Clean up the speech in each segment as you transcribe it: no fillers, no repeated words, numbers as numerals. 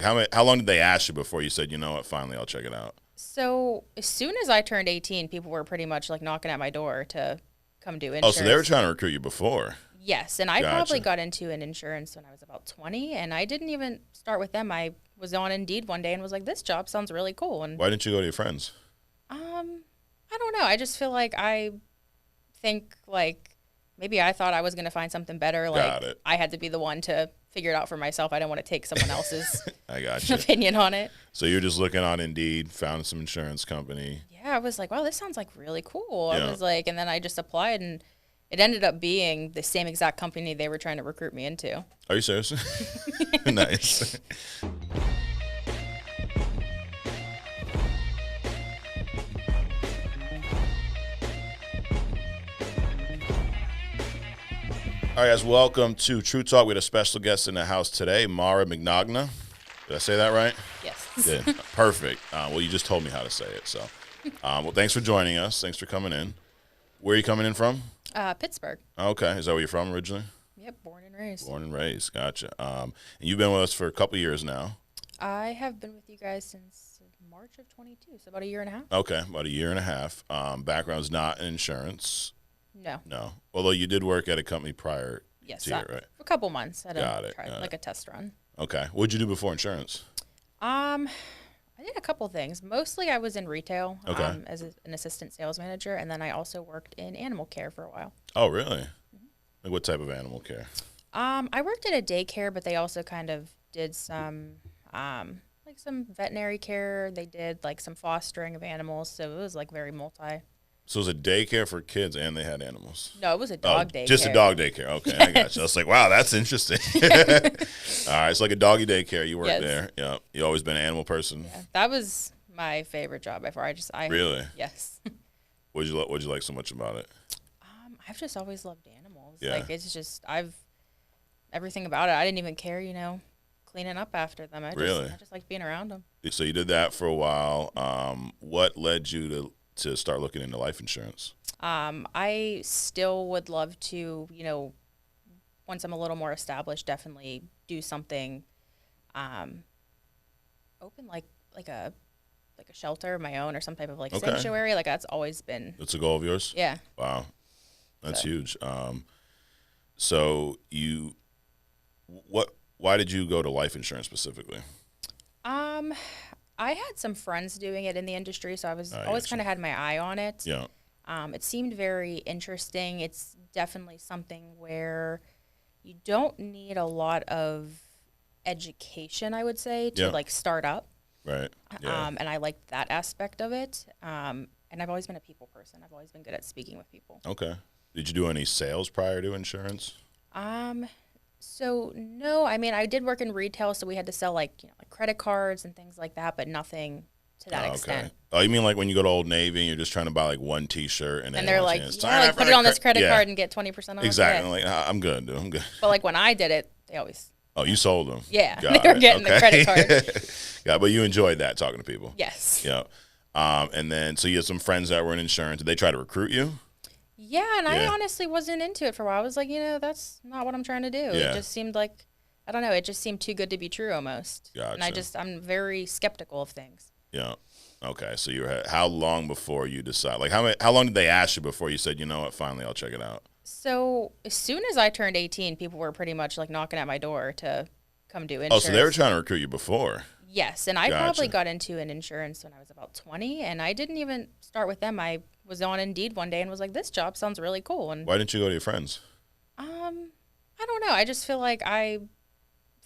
How long did they ask you before you said, you know what, finally I'll check it out? So as soon as I turned 18, people were pretty much like knocking at my door to come do Oh, so they were insurance. trying to recruit you before. Yes, and I probably Gotcha. got into an insurance when I was about 20, and I didn't even start with them. I was on Indeed one day and was like, "This job sounds really cool." And Why didn't you go to your friends? I don't know. I just feel like I think like maybe I thought I was going to find something better. Like Got it. I had to be the one to figure it out for myself. I didn't want to take someone else's I got you. opinion on it. So you're just looking on Indeed, found some insurance company. Yeah, I was like, wow, this sounds like really cool. Yeah. I was like, and then I just applied, and it ended up being the same exact company they were trying to recruit me into. Are you serious? Nice. All right, guys, welcome to True Talk. We had a special guest in the house today, Mara Mignogna. Did I say that right? Yes. Good. Perfect. Well, you just told me how to say it. So, well, thanks for joining us. Thanks for coming in. Where are you coming in from? Pittsburgh. Okay. Is that where you're from originally? Yep, born and raised. Born and raised. Gotcha. And you've been with us for a couple years now. I have been with you guys since March of 22, so about a year and a half. Okay. About a year and a half. Background's not in insurance. No. No. Although you did work at a company prior Yes. to here, right? For a couple months at Got a it, trial, got like it. a test run. Okay. What'd you do before insurance? I did a couple things. Mostly I was in retail Okay. as an assistant sales manager, and then I also worked in animal care for a while. Oh, really? Like what type of animal care? I worked at a daycare, but they also kind of did some like some veterinary care. They did like some fostering of animals, so it was like very multi. So it was a daycare for kids and they had animals. No, it was a dog daycare. Just a dog daycare. Okay, I got you. I was like, wow, that's interesting. All right, it's like a doggy daycare. You work Yes. there. Yeah. You always been an animal person? Yeah, that was my favorite job by far. I Really? Yes. What'd you like so much about it? I've just always loved animals. Yeah. Like it's just everything about it. I didn't even care, cleaning up after them. Really? I just liked being around them. So you did that for a while. What led you to start looking into life insurance? I still would love to, once I'm a little more established, definitely do something, open like a shelter of my own or some type of like Okay. sanctuary. Like that's always been, That's a goal of yours? yeah. Wow. That's So. huge. So why did you go to life insurance specifically? I had some friends doing it in the industry, so I was I always gotcha. kind of had my eye on it. Yeah. It seemed very interesting. It's definitely something where you don't need a lot of education, I would say, to Yeah. like start up. Right. Yeah. And I liked that aspect of it. And I've always been a people person. I've always been good at speaking with people. Okay. Did you do any sales prior to insurance? So no, I mean, I did work in retail, so we had to sell like credit cards and things like that, but nothing to that extent. Oh, you mean like when you go to Old Navy and you're just trying to buy like one T-shirt and And they're like, saying, yeah, like put it on this credit Yeah. card and get 20% off. Exactly. Yeah. Like I'm good, dude. I'm good. But like when I did it, they always, Oh, you sold them. yeah, Got they were it. getting the credit card. Yeah, but you enjoyed that talking to people. Yes. Yeah. And then so you had some friends that were in insurance. Did they try to recruit you? Yeah, and I Yeah. honestly wasn't into it for a while. I was like, that's not what I'm trying to do. Yeah. It just seemed like, I don't know, it just seemed too good to be true almost. And Gotcha. I'm very skeptical of things. Yeah. Okay. So how long before you decide? Like how long did they ask you before you said, you know what, finally I'll check it out? So as soon as I turned 18, people were pretty much like knocking at my door to come do insurance. Oh, so they were trying to recruit you before. Yes, and I Gotcha. probably got into an insurance when I was about 20, and I didn't even start with them. I was on Indeed one day and was like, this job sounds really cool. And Why didn't you go to your friends? I don't know. I just feel like I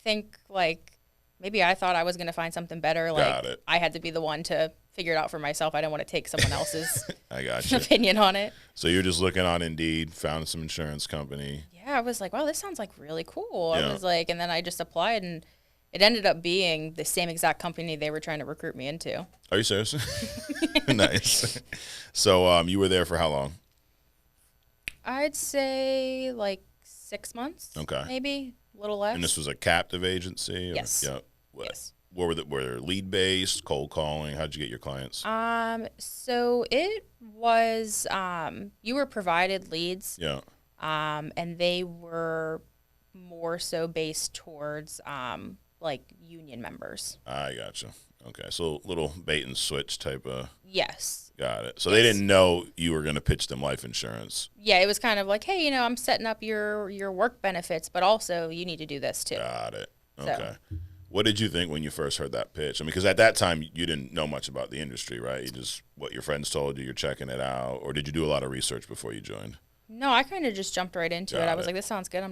think like maybe I thought I was going to find something better. Like Got it. I had to be the one to figure it out for myself. I didn't want to take someone else's I got you. opinion on it. So you're just looking on Indeed, found some insurance company. Yeah, I was like, wow, this sounds like really cool. Yeah. I was like, and then I just applied, and it ended up being the same exact company they were trying to recruit me into. Are you serious? Nice. So you were there for how long? I'd say like 6 months. Okay. Maybe a little less. And this was a captive agency? Or, Yes. Yeah. What, Yes. what were they lead based, cold calling? How'd you get your clients? So it was you were provided leads. Yeah. And they were more so based towards like union members. I gotcha. Okay, so little bait and switch type of. Yes. Got it. So Yes. they didn't know you were going to pitch them life insurance. Yeah, it was kind of like, hey, I'm setting up your work benefits, but also you need to do this too. Got it. So. Okay. What did you think when you first heard that pitch? I mean, because at that time you didn't know much about the industry, right? You just what your friends told you, you're checking it out, or did you do a lot of research before you joined? No, I kind of just jumped right into it. I was Got it. like, this sounds good.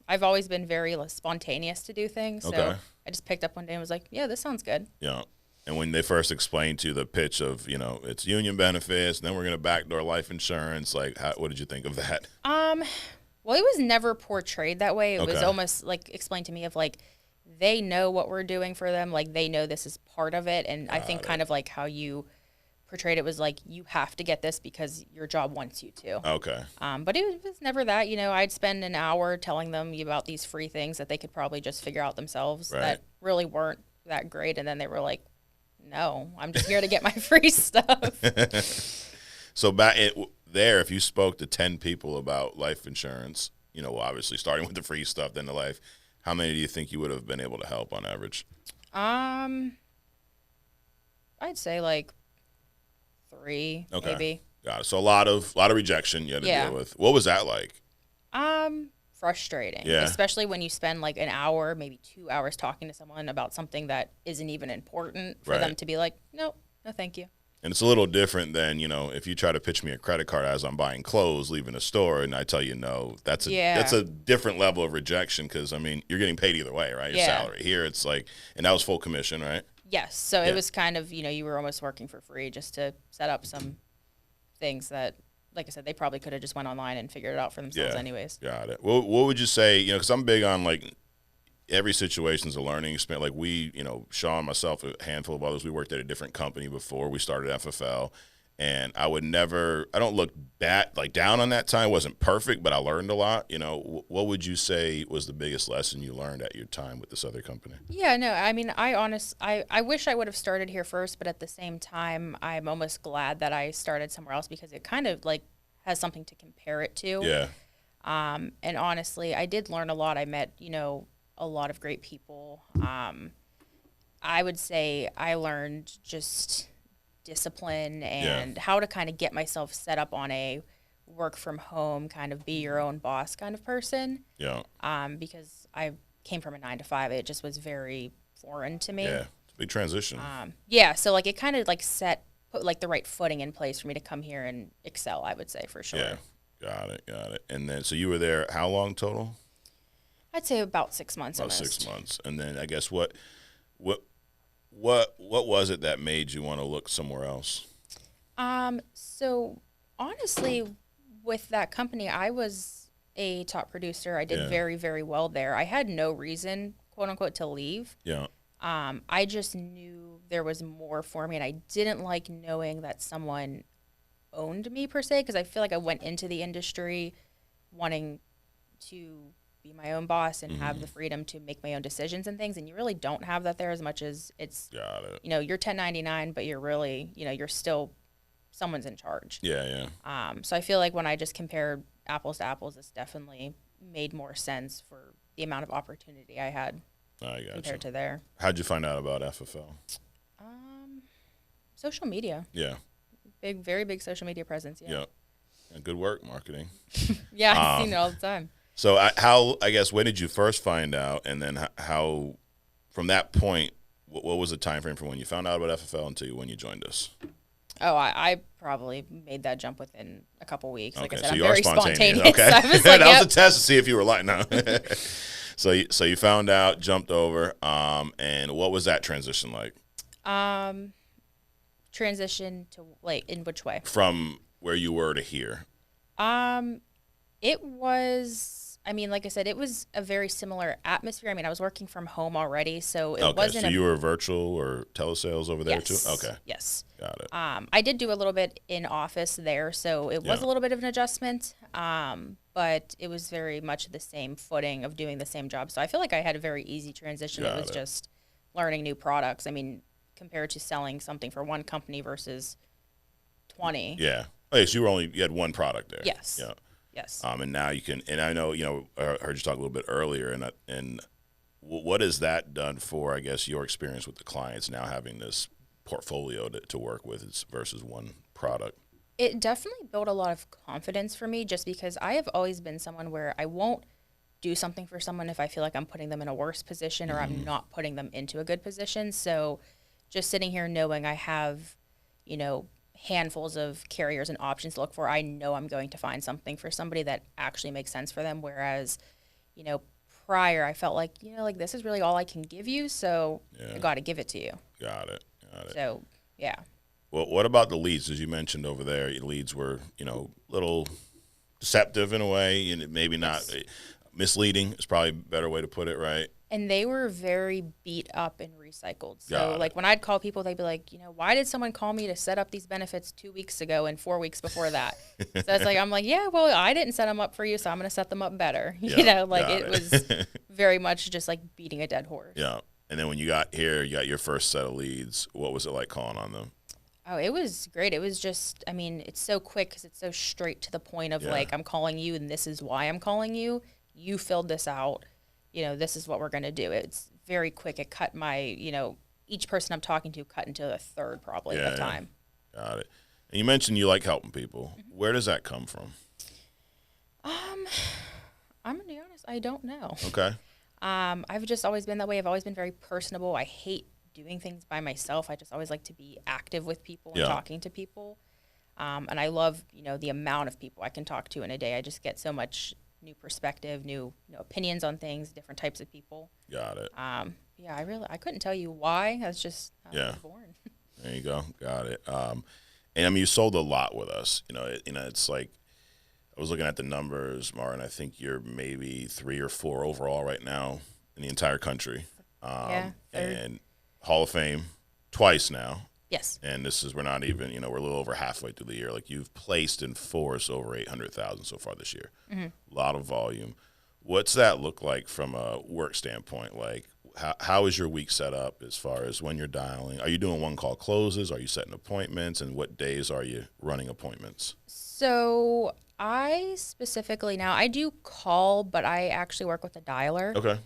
I've always been very spontaneous to do things. So Okay. I just picked up one day and was like, yeah, this sounds good. Yeah. And when they first explained to you the pitch of, it's union benefits, and then we're going to backdoor life insurance, like, what did you think of that? Well, it was never portrayed that way. It was Okay. almost like explained to me of like, they know what we're doing for them. Like they know this is part of it. And I think kind of like how you portrayed it was like, you have to get this because your job wants you to. Okay. But it was never that, I'd spend an hour telling them about these free things that they could probably just figure out themselves Right. that really weren't that great. And then they were like, no, I'm just here to get my free stuff. So there, if you spoke to 10 people about life insurance, obviously starting with the free stuff, then the life, how many do you think you would have been able to help on average? I'd say like 3, Okay. maybe. Got it. So a lot of rejection you had to deal with. What was that like? Frustrating. Yeah. Especially when you spend like an hour, maybe 2 hours talking to someone about something that isn't even important for them Right. to be like, no, thank you. And it's a little different than, if you try to pitch me a credit card as I'm buying clothes, leaving a store, and I tell you no, that's a different level of rejection because, you're getting paid either way, right? Your salary. Here it's like, and that was full commission, right? Yes. So it was kind of, you were almost working for free just to set up some things that, like I said, they probably could have just went online and figured it out for themselves anyways. Got it. What would you say, because I'm big on like every situation's a learning experience. Like we, Sean, myself, a handful of others, we worked at a different company before we started FFL. And I don't look down on that time. It wasn't perfect, but I learned a lot. What would you say was the biggest lesson you learned at your time with this other company? Yeah, no, I mean, I wish I would have started here first, but at the same time, I'm almost glad that I started somewhere else because it kind of like has something to compare it to. Yeah. And honestly, I did learn a lot. I met, a lot of great people. I would say I learned just discipline and how to kind of get myself set up on a work from home, kind of be your own boss kind of person. Yeah. Because I came from a 9 to 5. It just was very foreign to me. Yeah. It's a big transition. So like it kind of like put like the right footing in place for me to come here and excel, I would say for sure. Yeah. Got it. And then, so you were there how long total? I'd say about 6 months. About almost. 6 months. And then I guess what was it that made you want to look somewhere else? So honestly, with that company, I was a top producer. I did very, very well there. I had no reason, quote unquote, to leave. Yeah. I just knew there was more for me, and I didn't like knowing that someone owned me per se, because I feel like I went into the industry wanting to be my own boss and have the freedom to make my own decisions and things, and you really don't have that there as much as it's, Got it. you're 1099, but you're really, you're still someone's in charge. Yeah. So I feel like when I just compared apples to apples, this definitely made more sense for the amount of opportunity I had I got compared to there. How'd you find out about FFL? Social media, Yeah. very big social media presence. Yeah. And good work, marketing. Yeah, I've seen it all the time. So I guess, when did you first find out? And then how, from that point, what was the time frame from when you found out about FFL until when you joined us? Oh, I probably made that jump within a couple weeks. Like I said, so I'm you very are spontaneous. spontaneous. Okay. I was like, that was a test to see if you were lying. No. So you found out, jumped over, and what was that transition like? Transition to like in which way? From where you were to here? It was, I mean, like I said, it was a very similar atmosphere. I mean, I was working from home already, so it wasn't. So you were virtual or telesales over there too? Okay. Yes. Got it. I did do a little bit in office there, so it was a little bit of an adjustment. But it was very much the same footing of doing the same job. So I feel like I had a very easy transition. It was just learning new products. I mean, compared to selling something for one company versus 20. Yeah. Okay, so you had one product there. Yes. Yeah. Yes. And now you can, and I know, I heard you talk a little bit earlier, and What has that done for, I guess, your experience with the clients now having this portfolio to work with versus one product? It definitely built a lot of confidence for me just because I have always been someone where I won't do something for someone if I feel like I'm putting them in a worse position or I'm not putting them into a good position. So just sitting here knowing I have, you know, handfuls of carriers and options to look for, I know I'm going to find something for somebody that actually makes sense for them. Whereas, you know, prior I felt like, you know, like this is really all I can give you. So I got to give it to you. Got it. So, yeah. Well, what about the leads? As you mentioned over there, your leads were, you know, a little deceptive in a way, and maybe not misleading is probably a better way to put it, right? And they were very beat up and recycled. So, Got like, it. when I'd call people, they'd be like, you know, why did someone call me to set up these benefits 2 weeks ago and 4 weeks before that? So it's like, I'm like, yeah, well, I didn't set them up for you, so I'm going to set them up better. You know, like, it was very much just like beating a dead horse. Yeah. And then when you got here, you got your first set of leads. What was it like calling on them? Oh, it was great. It was just, I mean, it's so quick because it's so straight to the point of like, I'm calling you and this is why I'm calling you. You filled this out. You know, this is what we're going to do. It's very quick. It cut my, you know, each person I'm talking to cut into a third probably at the time. Got it. And you mentioned you like helping people. Where does that come from? I'm going to be honest, I don't know. Okay. I've just always been that way. I've always been very personable. I hate doing things by myself. I just always like to be active with people and talking to people. And I love, you know, the amount of people I can talk to in a day. I just get so much new perspective, new opinions on things, different types of people. Got it. Yeah, I couldn't tell you why. That's just how I was born. There you go. Got it. And I mean, you sold a lot with us. It's like I was looking at the numbers, Mara, and I think you're maybe 3 or 4 overall right now in the entire country. And Hall of Fame twice now. Yes. And we're not even, we're a little over halfway through the year. Like you've placed in force over 800,000 so far this year. A lot of volume. What's that look like from a work standpoint? Like how is your week set up as far as when you're dialing? Are you doing one call closes? Are you setting appointments? And what days are you running appointments? So I specifically now, I do call, but I actually work with a dialer. Okay.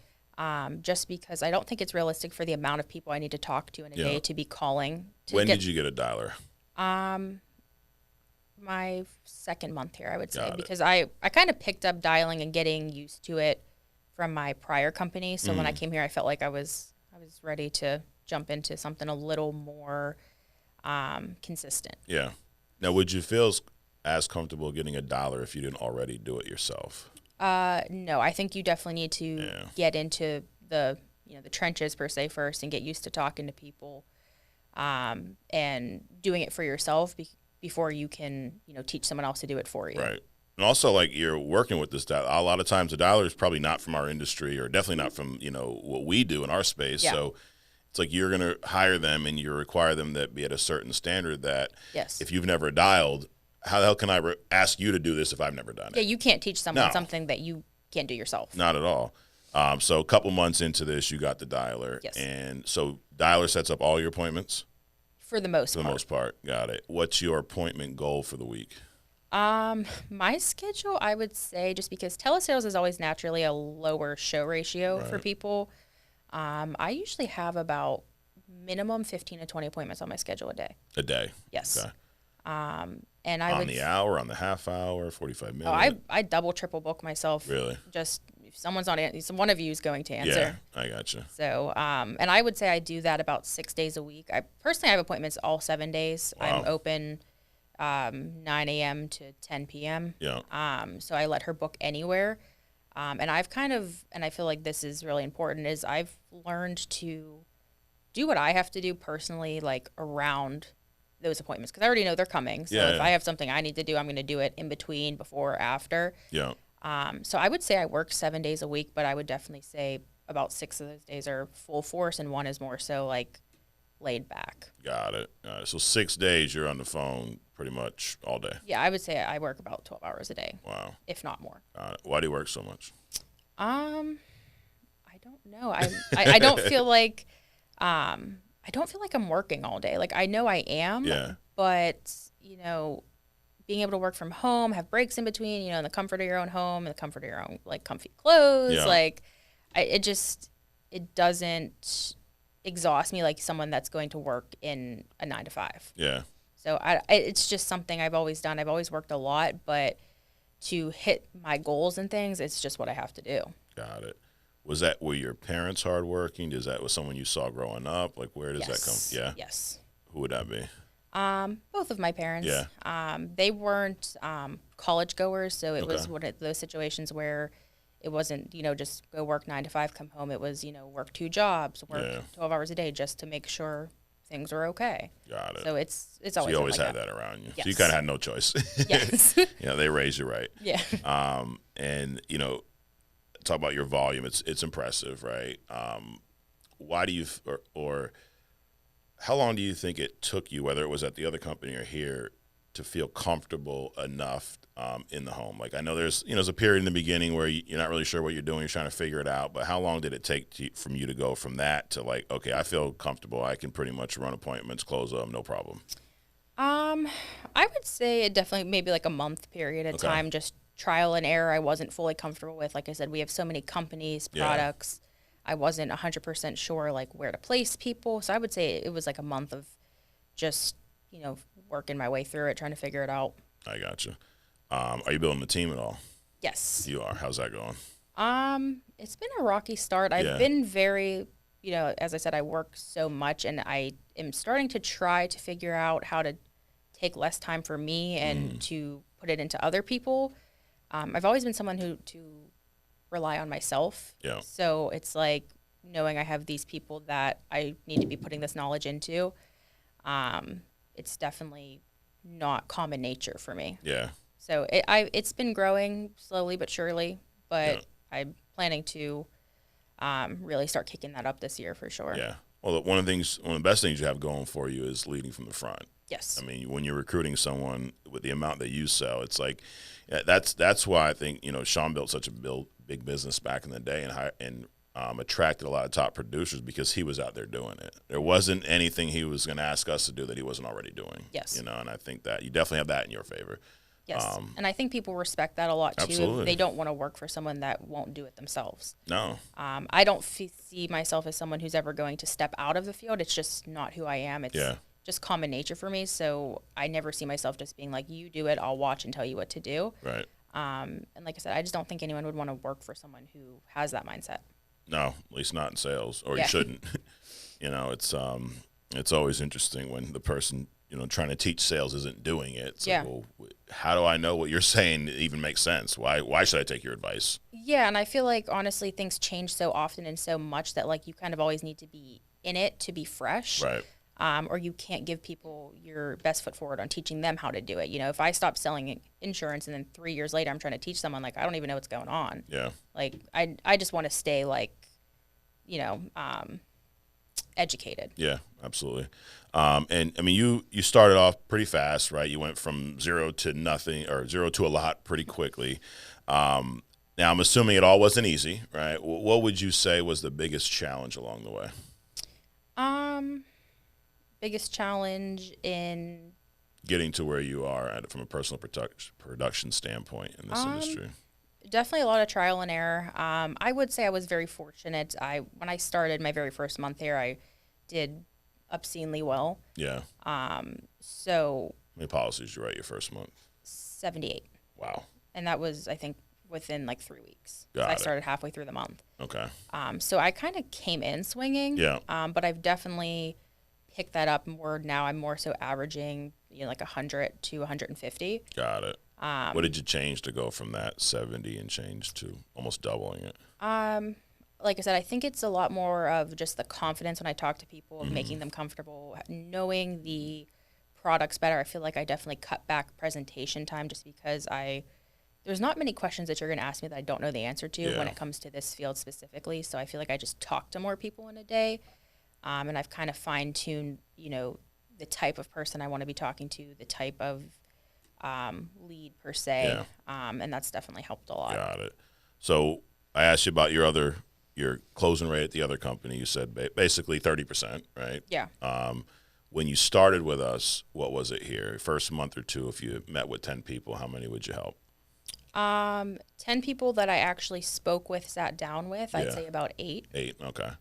Just because I don't think it's realistic for the amount of people I need to talk to in a day to be calling. When did you get a dialer? My second month here, I would say, because I kind of picked up dialing and getting used to it from my prior company. So when I came here, I felt like I was ready to jump into something a little more consistent. Yeah. Now, would you feel as comfortable getting a dialer if you didn't already do it yourself? No, I think you definitely need to get into the trenches per se first and get used to talking to people, and doing it for yourself before you can, teach someone else to do it for you. Right. And also, like, you're working with this dialer. A lot of times, the dialer is probably not from our industry or definitely not from, what we do in our space. Yeah. So it's like you're going to hire them and you require them to be at a certain standard that if you've never dialed, how the hell can I ask you to do this if I've never done it? Yeah, you can't teach someone something that you can't do yourself. Not at all. So a couple months into this, you got the dialer. Yes. And so dialer sets up all your appointments? For the most part. For the most part. Got it. What's your appointment goal for the week? My schedule, I would say, just because telesales is always naturally a lower show ratio for people, I usually have about minimum 15 to 20 appointments on my schedule a day. A day? Yes. Okay. And on the hour, on the half hour, 45 minutes? I double, triple book myself. Really? Just if someone's on it, one of you is going to answer. Yeah, I gotcha. So, and I would say I do that about 6 days a week. I personally have appointments all 7 days. Wow. I'm open 9 a.m. to 10 p.m. Yeah. So I let her book anywhere. And I've and I feel like this is really important, is I've learned to do what I have to do personally, like around those appointments, because I already know they're coming. So if I have something I need to do, I'm going to do it in between, before, or after. Yeah. So I would say I work 7 days a week, but I would definitely say about 6 of those days are full force and 1 is more so like laid back. Got it. So 6 days you're on the phone pretty much all day. Yeah, I would say I work about 12 hours a day. Wow. If not more. Got it. Why do you work so much? I don't know. I don't feel like I don't feel like I'm working all day. Like, I know I am, but, being able to work from home, have breaks in between, in the comfort of your own home, in the comfort of your own, like, comfy clothes, like, it it doesn't exhaust me like someone that's going to work in a 9 to 5. Yeah. So it's just something I've always done. I've always worked a lot, but to hit my goals and things, it's just what I have to do. Got it. Were your parents hardworking? Was someone you saw growing up? Like, where does that come? Yeah. Yes. Who would that be? Both of my parents. Yeah. They weren't college goers, so it Okay. was one of those situations where it wasn't, just go work 9 to 5, come home. It was, work 2 jobs, work 12 hours a day just to make sure things were okay. Got it. So it's So always you always like had that around you. Yes. So you kind of had no choice. Yes. They raised you right. Yeah. And talk about your volume. It's impressive, right? Why do you or how long do you think it took you, whether it was at the other company or here, to feel comfortable enough in the home? Like, I know there's a period in the beginning where you're not really sure what you're doing, you're trying to figure it out. But how long did it take from you to go from that to like, okay, I feel comfortable, I can pretty much run appointments, close them, no problem? I would say it definitely maybe like a month period of time, just trial and error. I wasn't fully comfortable with. Like I said, we have so many companies, products. I wasn't 100% sure like where to place people. So I would say it was like a month of just, working my way through it, trying to figure it out. I gotcha. Are you building a team at all? Yes. You are. How's that going? It's been a rocky start. I've been very, as I said, I work so much, and I am starting to try to figure out how to take less time for me and to put it into other people. I've always been someone to rely on myself. Yeah. So it's like knowing I have these people that I need to be putting this knowledge into. It's definitely not common nature for me. Yeah. So it's been growing slowly but surely, but I'm planning to really start kicking that up this year for sure. Yeah. Well, one of the best things you have going for you is leading from the front. Yes. I mean, when you're recruiting someone with the amount that you sell, it's like that's why I think Sean built such a big business back in the day and attracted a lot of top producers because he was out there doing it. There wasn't anything he was going to ask us to do that he wasn't already doing. Yes. And I think that you definitely have that in your favor. Yes. And I think people respect that a lot too. Absolutely. They don't want to work for someone that won't do it themselves. No. I don't see myself as someone who's ever going to step out of the field. It's just not who I am. It's just common nature for me. So I never see myself just being like, you do it, I'll watch and tell you what to do. Right. And like I said, I just don't think anyone would want to work for someone who has that mindset. No, at least not in sales, or you shouldn't. It's always interesting when the person trying to teach sales isn't doing it. It's like, well, how do I know what you're saying even makes sense? Why should I take your advice? Yeah, and I feel like honestly things change so often and so much that like you kind of always need to be in it to be fresh. Right. Or you can't give people your best foot forward on teaching them how to do it. If I stop selling insurance and then 3 years later I'm trying to teach someone, like I don't even know what's going on. Yeah. Like I just want to stay like, educated. Yeah, absolutely. And I mean, you started off pretty fast, right? You went from 0 to nothing, or 0 to a lot pretty quickly. Now I'm assuming it all wasn't easy, right? What would you say was the biggest challenge along the way? Biggest challenge in getting to where you are from a personal production standpoint in this industry. Definitely a lot of trial and error. I would say I was very fortunate. When I started my very first month here, I did obscenely well. Yeah. So how many policies did you write your first month? 78. Wow. And that was, I think, within like 3 weeks. Got I it. started halfway through the month. Okay. So I kind of came in swinging. Yeah. But I've definitely picked that up more now. I'm more so averaging, like 100 to 150. Got it. What did you change to go from that 70 and change to almost doubling it? Like I said, I think it's a lot more of just the confidence when I talk to people, of making them comfortable, knowing the products better. I feel like I definitely cut back presentation time just because there's not many questions that you're going to ask me that I don't know the answer to when it comes to this field specifically. So I feel like I just talk to more people in a day. And I've kind of fine-tuned, the type of person I want to be talking to, the type of lead per se. And that's definitely helped a lot. Got it. So I asked you about your closing rate at the other company. You said basically 30%, right? Yeah. When you started with us, what was it here? First month or two, if you met with 10 people, how many would you help? 10 people that I actually spoke with, sat down with, I'd say about 8. 8, okay.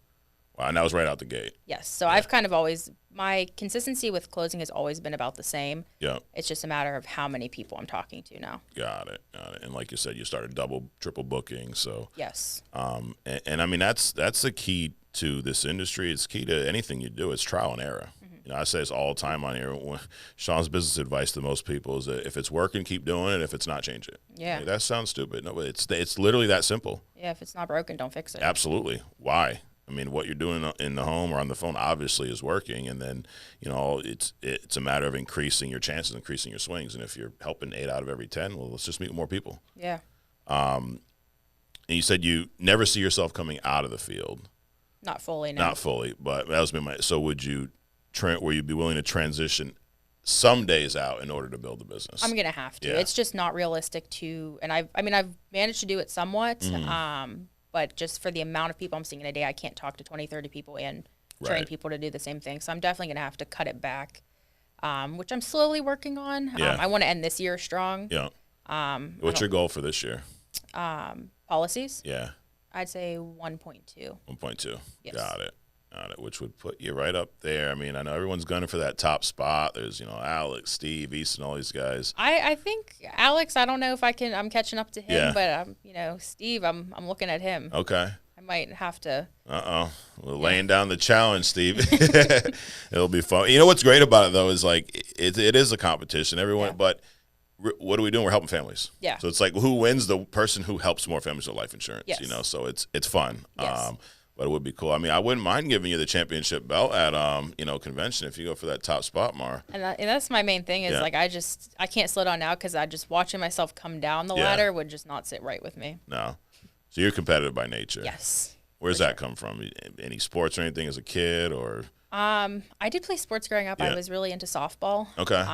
Wow, and that was right out the gate. Yes. So I've kind of always, my consistency with closing has always been about the same. Yeah. It's just a matter of how many people I'm talking to now. Got it. And like you said, you started double, triple booking. So, Yes. and I mean, that's the key to this industry. It's key to anything you do. It's trial and error. You know, I say this all the time on here. Sean's business advice to most people is that if it's working, keep doing it. If it's not, change it. Yeah. Like, that sounds stupid. No, but it's literally that simple. Yeah. If it's not broken, don't fix it. Absolutely. Why? I mean, what you're doing in the home or on the phone obviously is working, and then it's a matter of increasing your chances, increasing your swings. And if you're helping 8 out of every 10, well, let's just meet more people. Yeah. And you said you never see yourself coming out of the field. Not fully. No. Not fully, but that was my. So would you? Where you'd be willing to transition some days out in order to build the business? I'm gonna have to. Yeah. It's just not realistic to, and I've managed to do it somewhat, but just for the amount of people I'm seeing in a day, I can't talk to 20, 30 people and train Right. people to do the same thing. So I'm definitely gonna have to cut it back, which I'm slowly working on. Yeah. I want to end this year strong. Yeah. What's your goal for this year? Policies, Yeah. I'd say 1.2. 1.2. Yes. Got it. Which would put you right up there. I mean, I know everyone's gunning for that top spot. There's, Alex, Steve, Easton, all these guys. I think Alex, I don't know if I'm catching up to him, Yeah. but Steve, I'm looking at him. Okay. I might have to. We're laying down the challenge, Steve. It'll be fun. You know what's great about it, though, is like it is a competition. Everyone, Yeah. but what are we doing? We're helping families. Yeah. So it's like who wins? The person who helps more families with life insurance. Yes. So it's fun. Yes. But it would be cool. I mean, I wouldn't mind giving you the championship belt at convention if you go for that top spot, Mara. And that's my main thing is Yeah. like I can't slow down now because I just watching myself come down the Yeah. ladder would just not sit right with me. No. So you're competitive by nature. Yes. Where's that come from? Any sports or anything as a kid or? I did play sports growing up. Yeah. I was really into softball. Okay.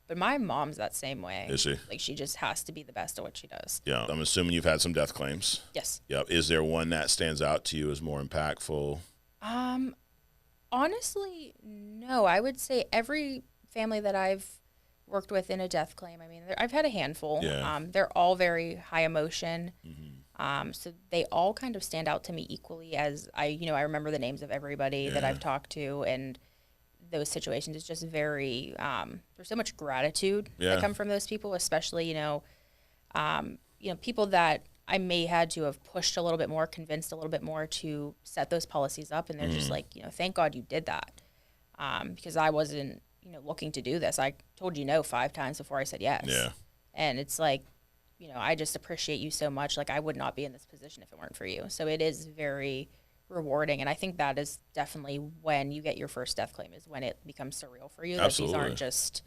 But my mom's that same way. Is she? Like she just has to be the best at what she does. Yeah. I'm assuming you've had some death claims. Yes. Yep. Is there one that stands out to you as more impactful? Honestly, no. I would say every family that I've worked with in a death claim, I mean, I've had a handful. Yeah. They're all very high emotion. Mm-hmm. So they all kind of stand out to me equally as I remember the names of everybody that Yeah. I've talked to, and those situations. It's just very, there's so much gratitude Yeah. that come from those people, especially, people that I may had to have pushed a little bit more, convinced a little bit more to set those policies up. And they're just like, thank God you did that. Because I wasn't, looking to do this. I told you no 5 times before I said yes. Yeah. And it's like, I just appreciate you so much. Like I would not be in this position if it weren't for you. So it is very rewarding. And I think that is definitely when you get your first death claim is when it becomes surreal for you. That these Absolutely. aren't just,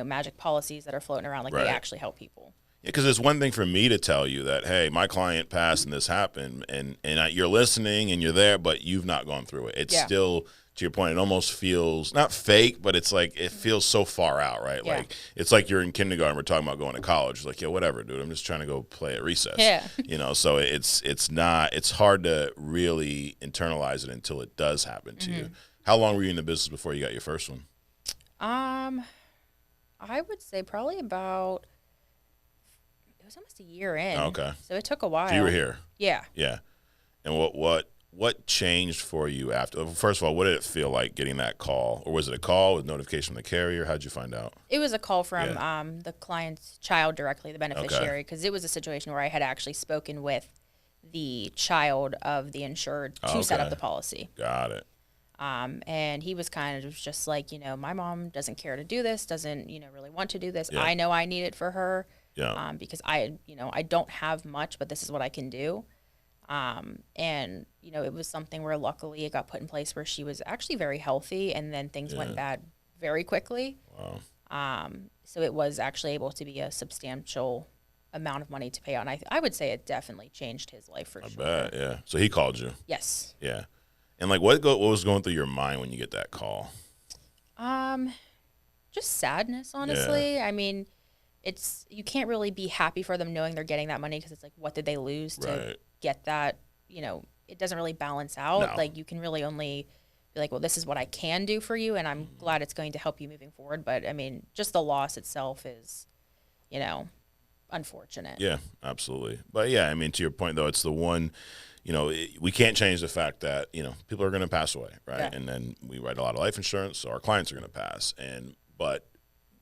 magic policies that are floating around. Like Right. they actually help people. Yeah, because it's one thing for me to tell you that, hey, my client passed and this happened, and you're listening and you're there, but you've not gone through it. It's Yeah. still, to your point, it almost feels not fake, but it's like it feels so far out, right? Yeah. Like it's like you're in kindergarten. We're talking about going to college. It's like, yeah, whatever, dude. I'm just trying to go play at recess. Yeah. So it's hard to really internalize it until it does happen to you. How long were you in the business before you got your first one? I would say probably about, it was almost a year in. Oh, okay. So it took a while. So you were here. Yeah. Yeah. And what changed for you after? First of all, what did it feel like getting that call? Or was it a call with notification from the carrier? How'd you find out? It was a call from Yeah. The client's child directly, the beneficiary, because it was a situation where I had actually spoken with the child of the insured to set up Okay. the policy. Got it. And he was kind of just like, my mom doesn't care to do this, doesn't, really want to do this. Yeah. I know I need it for her. Yeah. Because I don't have much, but this is what I can do. And, it was something where luckily it got put in place where she was actually very healthy, and then things went bad very quickly. Wow. So it was actually able to be a substantial amount of money to pay out. And I would say it definitely changed his life for I sure. bet. Yeah. So he called you. Yes. Yeah. And like, what was going through your mind when you get that call? Just sadness, honestly. I mean, you can't really be happy for them knowing they're getting that money, because it's like, what did they lose to Right. get that? It doesn't really balance out. No. Like you can really only be like, well, this is what I can do for you, and I'm glad it's going to help you moving forward. But I mean, just the loss itself is, unfortunate. Yeah, absolutely. But yeah, I mean, to your point though, it's the one, we can't change the fact that, people are going to pass away, right? Yeah. And then we write a lot of life insurance, so our clients are going to pass. But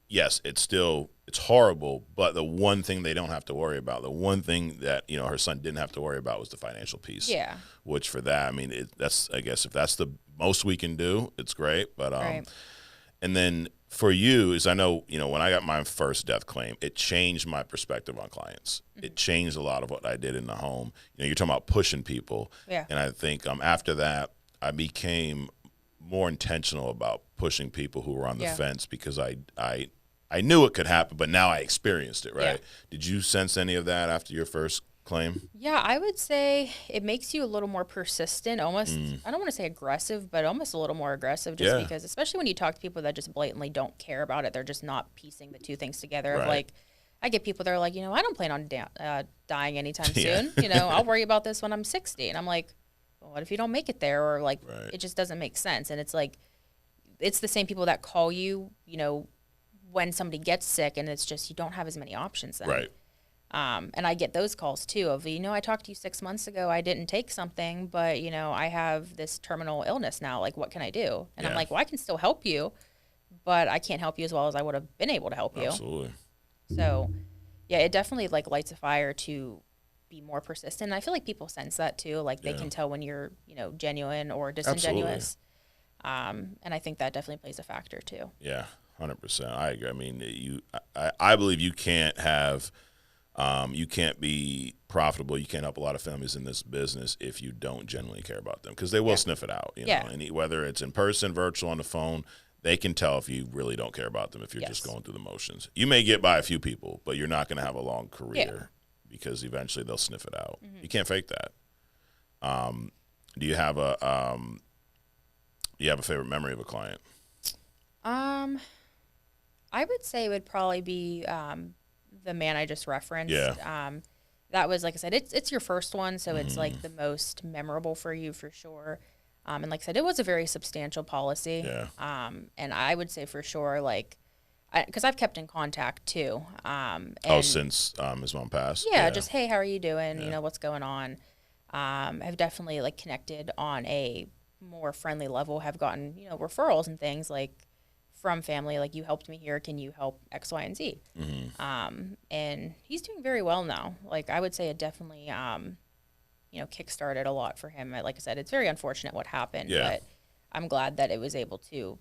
yes, it's horrible, but the one thing they don't have to worry about, the one thing that, her son didn't have to worry about was the financial piece. Yeah. Which for that, I mean, that's, I guess if that's the most we can do, it's great. But, Right. and then for you is I know, when I got my first death claim, it changed my perspective on clients. Mm-hmm. It changed a lot of what I did in the home. You're talking about pushing people. Yeah. And I think after that, I became more intentional about pushing people who were on the Yeah. fence because I knew it could happen, but now I experienced it, right? Yeah. Did you sense any of that after your first claim? Yeah, I would say it makes you a little more persistent, almost, I don't want to say aggressive, but almost a little more aggressive just Yeah. because, especially when you talk to people that just blatantly don't care about it, they're just not piecing the two things together. Of Right. like, I get people that are like, I don't plan on dying anytime Yeah. soon. I'll worry about this when I'm 60. And I'm like, well, what if you don't make it there? Or like, Right. it just doesn't make sense. And it's like, it's the same people that call you, when somebody gets sick and it's just, you don't have as many options then. Right. And I get those calls too of, I talked to you 6 months ago, I didn't take something, but I have this terminal illness now. Like, what can I do? And I'm Yeah. like, well, I can still help you, but I can't help you as well as I would have been able to help you. Absolutely. So yeah, it definitely like lights a fire to be more persistent. And I feel like people sense that too. Like they Yeah. can tell when you're, genuine or disingenuous. And I think that definitely plays a factor too. Yeah, 100%. I agree. I mean, I believe you can't have, you can't be profitable. You can't help a lot of families in this business if you don't genuinely care about them because they will Yeah. sniff it out. Yeah. And whether it's in person, virtual, on the phone, they can tell if you really don't care about them if you're just Yes. going through the motions. You may get by a few people, but you're not going to have a long career because eventually they'll sniff it out. Mm-hmm. You can't fake that. Do you have a favorite memory of a client? I would say it would probably be the man I just referenced. Yeah. That was, like I said, it's your first one, so it's like the most memorable for you for sure. And like I said, it was a very substantial policy. Yeah. And I would say for sure, like, because I've kept in contact too. And Since his mom passed? yeah, just, hey, how are you doing? Yeah. What's going on? I've definitely like connected on a more friendly level, have gotten, referrals and things like from family, like, you helped me here, can you help X, Y, and Z? Mm-hmm. And he's doing very well now. Like, I would say it definitely, kickstarted a lot for him. Like I said, it's very unfortunate what happened, Yeah. but I'm glad that it was able to,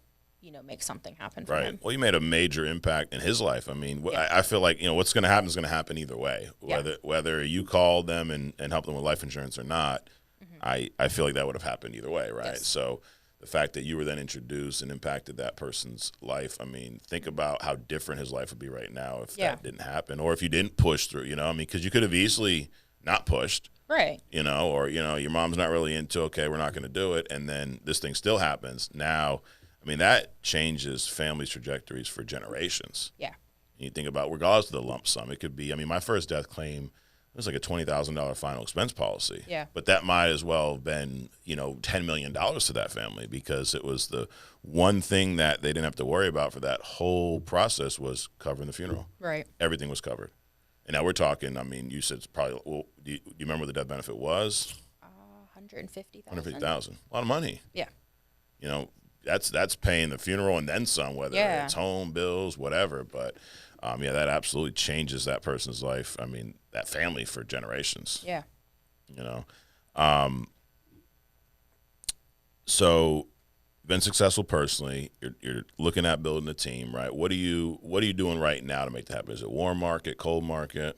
make something happen for him. Well, you made a major impact in his life. I mean, Yeah. I feel like, what's going to happen is going to happen either way. Yeah. Whether you called them and helped them with life insurance or not, Mm-hmm. I feel like that would have happened either way, right? Yes. So the fact that you were then introduced and impacted that person's life, I mean, think about how different his life would be right now if Yeah. that didn't happen or if you didn't push through, because you could have easily not pushed. Right. Or your mom's not really into, okay, we're not going to do it, and then this thing still happens. Now, I mean, that changes families' trajectories for generations. Yeah. And you think about, regardless of the lump sum, it could be, my first death claim was like a $20,000 final expense policy. Yeah. But that might as well have been, $10 million to that family because it was the one thing that they didn't have to worry about for that whole process was covering the funeral. Right. Everything was covered. And now we're talking, you said it's probably, do you remember what the death benefit was? 150,000. 150,000. A lot of money. Yeah. That's paying the funeral and then some, whether Yeah. it's home bills, whatever. But that absolutely changes that person's life. I mean, that family for generations. Yeah. So, been successful personally. You're looking at building a team, right? What are you doing right now to make that happen? Is it warm market, cold market?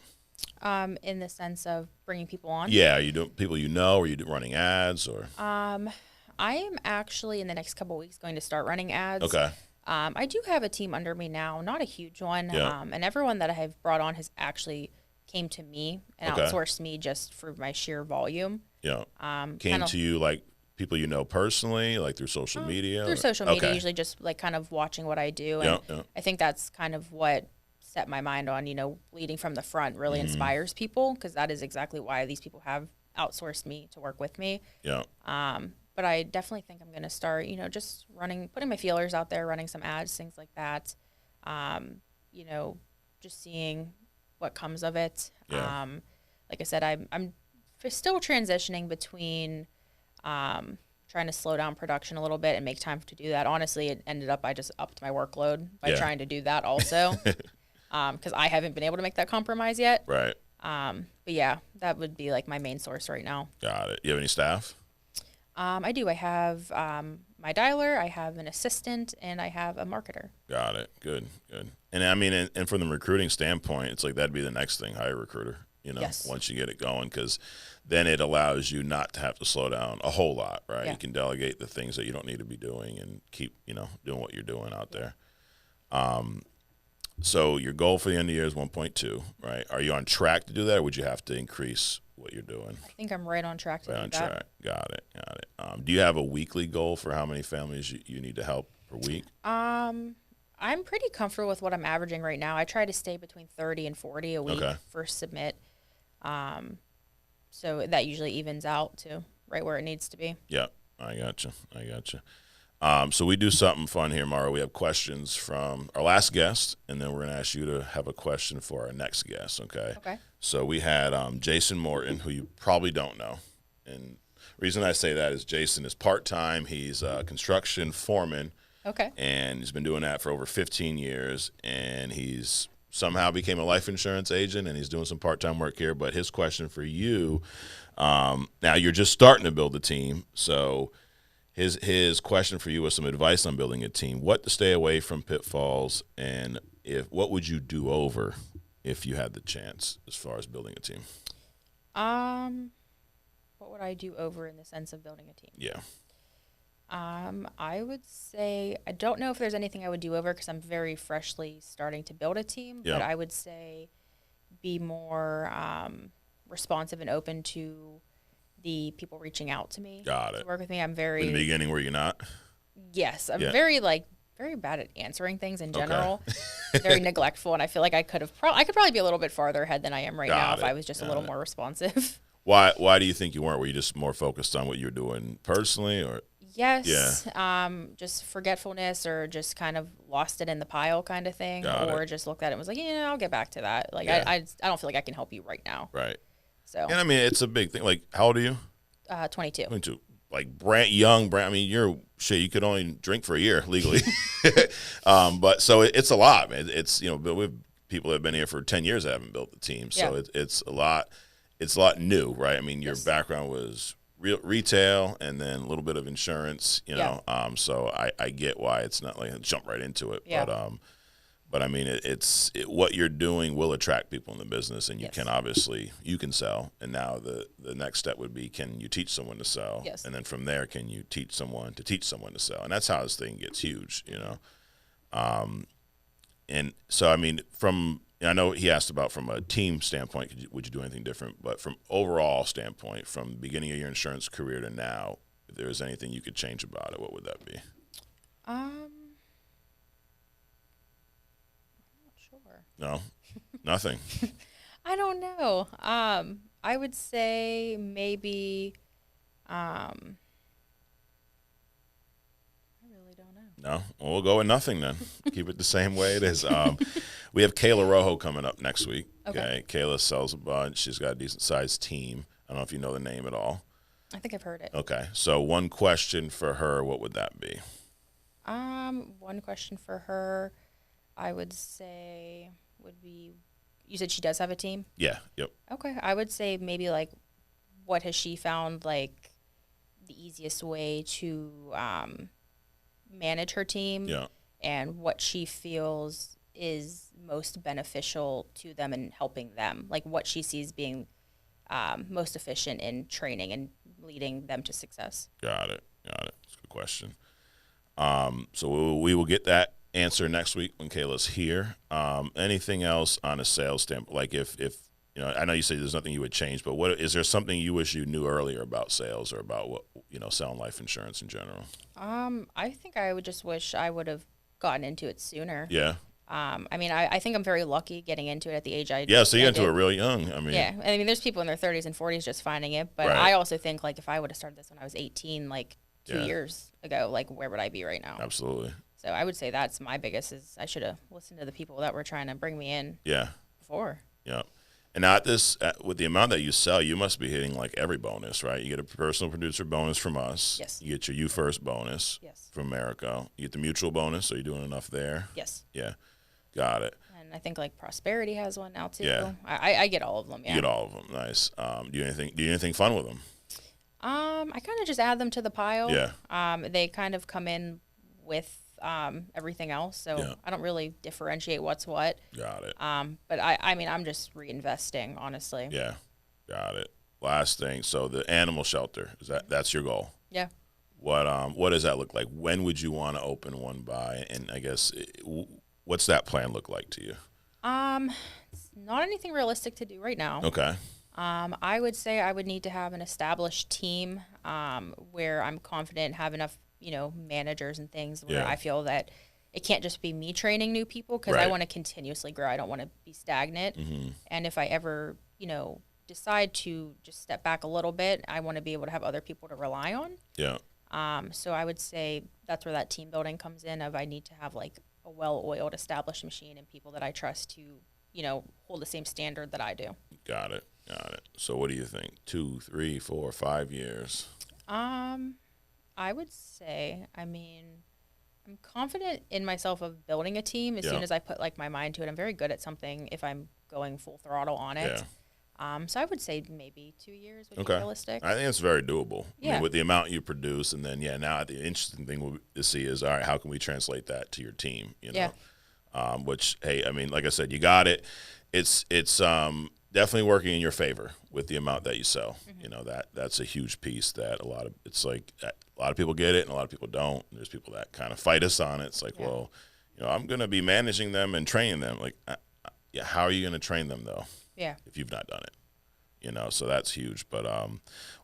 In the sense of bringing people on. Yeah, are you doing people or are you running ads or? I am actually in the next couple of weeks going to start running ads. Okay. I do have a team under me now, not a huge one. Yeah. And everyone that I have brought on has actually came to me and Okay. outsourced me just for my sheer volume. Yeah. Came kinda- to you like people personally, like through social media? Through social media, Okay. usually just like kind of watching what I do. Yeah, And yeah. I think that's kind of what set my mind on, leading from the front really Mm-hmm. inspires people because that is exactly why these people have outsourced me to work with me. Yeah. But I definitely think I'm going to start, just putting my feelers out there, running some ads, things like that. Just seeing what comes of it. Yeah. Like I said, I'm still transitioning between trying to slow down production a little bit and make time to do that. Honestly, it ended up I just upped my workload by trying to do that also, because I haven't been able to make that compromise yet. Right. But yeah, that would be like my main source right now. Got it. You have any staff? I do. I have my dialer, I have an assistant, and I have a marketer. Got it. Good. And I mean, and from the recruiting standpoint, it's like that'd be the next thing, hire a recruiter, Yes. once you get it going, because then it allows you not to have to slow down a whole lot, right? Yeah. You can delegate the things that you don't need to be doing and keep, doing what you're doing out there. So your goal for the end of the year is 1.2, right? Are you on track to do that, or would you have to increase what you're doing? I think I'm right on track to Right do on that. track. Got it. Do you have a weekly goal for how many families you need to help per week? I'm pretty comfortable with what I'm averaging right now. I try to stay between 30 and 40 a week for submit. So that usually evens out to right where it needs to be. Yeah, I gotcha. So we do something fun here, Mara. We have questions from our last guest, and then we're going to ask you to have a question for our next guest, okay? Okay. So we had Jason Morton, who you probably don't know. And the reason I say that is Jason is part-time. He's a construction foreman. Okay. And he's been doing that for over 15 years, and he's somehow became a life insurance agent, and he's doing some part-time work here. But his question for you, now you're just starting to build a team, so his question for you was some advice on building a team, what to stay away from pitfalls, and what would you do over if you had the chance as far as building a team? What would I do over in the sense of building a team? Yeah. I would say I don't know if there's anything I would do over because I'm very freshly starting to build a team. Yeah. But I would say be more responsive and open to the people reaching out to me. Got it. To work with me. I'm In very the beginning, were you not? yes. I'm Yeah. very bad at answering things in general. Very neglectful, and I feel like I could probably be a little bit farther ahead than I am right now if I was just a little more responsive. Why do you think you weren't? Were you just more focused on what you were doing personally, or? Yes. Yeah. Just forgetfulness, or just kind of lost it in the pile kind of thing, or just looked at it and was like, I'll get back to that. Like, yeah. I don't feel like I can help you right now. Right. So. And I mean, it's a big thing. Like, how old are you? 22. 22. Like young. I mean, you could only drink for a year legally. But so it's a lot, man. It's, but we've people that have been here for 10 years that haven't built the team. So it's a lot. It's a lot new, right? I mean, your background was retail and then a little bit of insurance, so I get why it's not like jump right into it. Yeah. But I mean, what you're doing will attract people in the business, and you can sell. And now the next step would be, can you teach someone to sell? Yes. And then from there, can you teach someone to sell? And that's how this thing gets huge, And so, I mean, I know he asked about from a team standpoint, would you do anything different? But from overall standpoint, from the beginning of your insurance career to now, if there was anything you could change about it, what would that be? I'm not sure. No, nothing. I don't know. I would say maybe. I really don't know. No, well, we'll go with nothing then. Keep it the same way it is. We have Kayla Rojo coming up next week. Okay. Kayla sells a bunch. She's got a decent sized team. I don't know if you know the name at all. I think I've heard it. Okay. So one question for her, what would that be? One question for her, I would say would be, you said she does have a team? Yeah. Yep. Okay. I would say maybe like, what has she found like the easiest way to manage her team? Yeah. And what she feels is most beneficial to them and helping them, like what she sees being most efficient in training and leading them to success. Got it. That's a good question. So we will get that answer next week when Kayla's here. Anything else on a sales standpoint? Like if I know you say there's nothing you would change, but what is there something you wish you knew earlier about sales or about what selling life insurance in general? I think I would just wish I would have gotten into it sooner. Yeah. I mean, I think I'm very lucky getting into it at the age I did. Yeah, so you got into it real young. I mean, yeah. I mean, there's people in their 30s and 40s just finding it, but right. I also think like if I would have started this when I was 18, like 2 years ago, like where would I be right now? Absolutely. So I would say that's my biggest is I should have listened to the people that were trying to bring me in. Yeah. Before. Yeah. And not this with the amount that you sell, you must be hitting like every bonus, right? You get a personal producer bonus from us. Yes. You get your You First bonus. Yes. From America. You get the mutual bonus. Are you doing enough there? Yes. Yeah. Got it. And I think like Prosperity has one now too. Yeah. I get all of them. Yeah. You get all of them. Nice. Do you anything fun with them? I kind of just add them to the pile. Yeah. They kind of come in with everything else, so Yeah. I don't really differentiate what's what. Got it. But I mean, I'm just reinvesting, honestly. Yeah. Got it. Last thing. So the animal shelter, that's your goal? Yeah. What does that look like? When would you want to open one by? And I guess what's that plan look like to you? It's not anything realistic to do right now. Okay. I would say I would need to have an established team where I'm confident, have enough, managers and things where Yeah. I feel that it can't just be me training new people because I Right. want to continuously grow. I don't want to be stagnant. Mm-hmm. And if I ever, decide to just step back a little bit, I want to be able to have other people to rely on. Yeah. So I would say that's where that team building comes in of I need to have like a well-oiled established machine and people that I trust to, hold the same standard that I do. Got it. So what do you think? 2, 3, 4, 5 years? I would say, I'm confident in myself of building a team as Yeah. soon as I put like my mind to it. I'm very good at something if I'm going full throttle on it. So I would say maybe 2 years would be realistic. I think it's very doable. Yeah. I mean, with the amount you produce, and then now the interesting thing to see is, all right, how can we translate that to your team? Yeah. Which, hey, I mean, like I said, you got it. It's definitely working in your favor with the amount that you sell. Mm-hmm. That's a huge piece that a lot of people get it and a lot of people don't. There's people that kind of fight us on it. It's like, well, I'm going to be managing them and training them. Like, how are you going to train them though? Yeah. If you've not done it. So that's huge. But I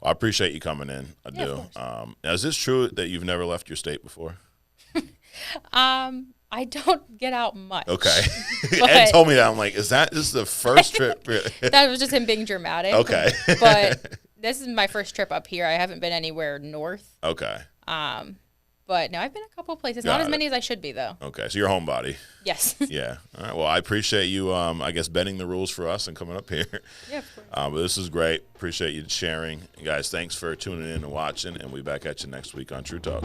appreciate you coming in. I Yeah, do. of course. Now, is this true that you've never left your state before? I don't get out much. Okay. But- Ed told me that. I'm like, this is the first trip? That was just him being dramatic. Okay. But this is my first trip up here. I haven't been anywhere north. Okay. But no, I've been a couple places. Got Not as it. many as I should be, though. Okay. So you're a homebody. Yes. Yeah. All right. Well, I appreciate you, I guess, bending the rules for us and coming up here. Yeah, of course. But this is great. Appreciate you sharing. Guys, thanks for tuning in and watching, and we'll be back at you next week on True Talk.